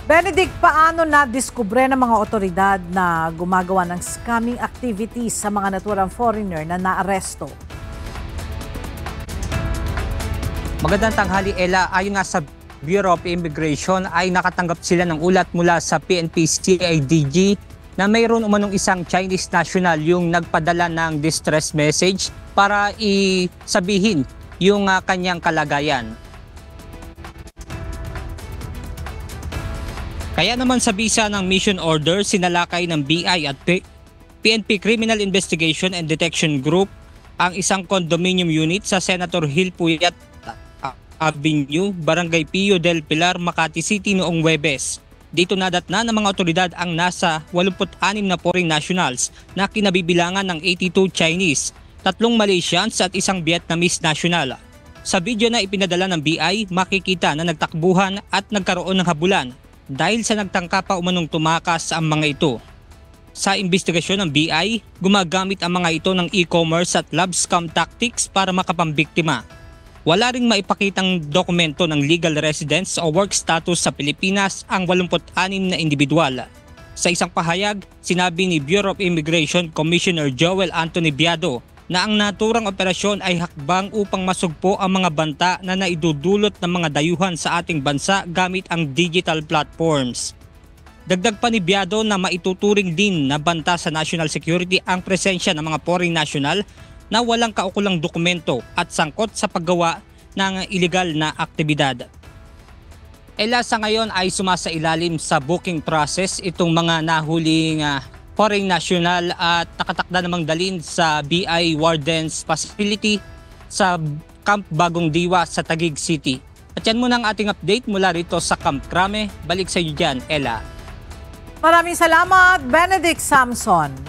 Benedict, paano na-diskubre ng mga otoridad na gumagawa ng scamming activities sa mga naturang foreigner na naaresto? Magandang tanghali, Ella. Ayon nga sa Bureau of Immigration ay nakatanggap sila ng ulat mula sa PNP CIDG na mayroon umanong isang Chinese national yung nagpadala ng distress message para isabihin yung kanyang kalagayan. Kaya naman sa bisa ng mission order, sinalakay ng BI at PNP Criminal Investigation and Detection Group ang isang condominium unit sa Senator Hill Puyat Avenue, Barangay Pio del Pilar, Makati City noong Huwebes. Dito nadatna ng mga otoridad ang nasa 86 na foreign nationals na kinabibilangan ng 82 Chinese, 3 Malaysians at 1 Vietnamese national. Sa video na ipinadala ng BI, makikita na nagtakbuhan at nagkaroon ng habulan dahil sa nagtangka pa umanong tumakas ang mga ito. Sa investigasyon ng BI, gumagamit ang mga ito ng e-commerce at love scam tactics para makapambiktima. Wala ring maipakitang dokumento ng legal residence o work status sa Pilipinas ang 86 na individual. Sa isang pahayag, sinabi ni Bureau of Immigration Commissioner Joel Anthony Biado na ang naturang operasyon ay hakbang upang masugpo ang mga banta na naidudulot ng mga dayuhan sa ating bansa gamit ang digital platforms. Dagdag pa ni Biado na maituturing din na banta sa national security ang presensya ng mga foreign national na walang kaukulang dokumento at sangkot sa paggawa ng illegal na aktibidad. Ela, sa ngayon ay sumasailalim sa booking process itong mga nahuling foreign national at nakatakda namang dalhin sa BI Wardens Facility sa Camp Bagong Diwa sa Taguig City. At yan muna ang ating update mula rito sa Camp Crame. Balik sa iyo dyan, Ella. Maraming salamat, Benedict Samson.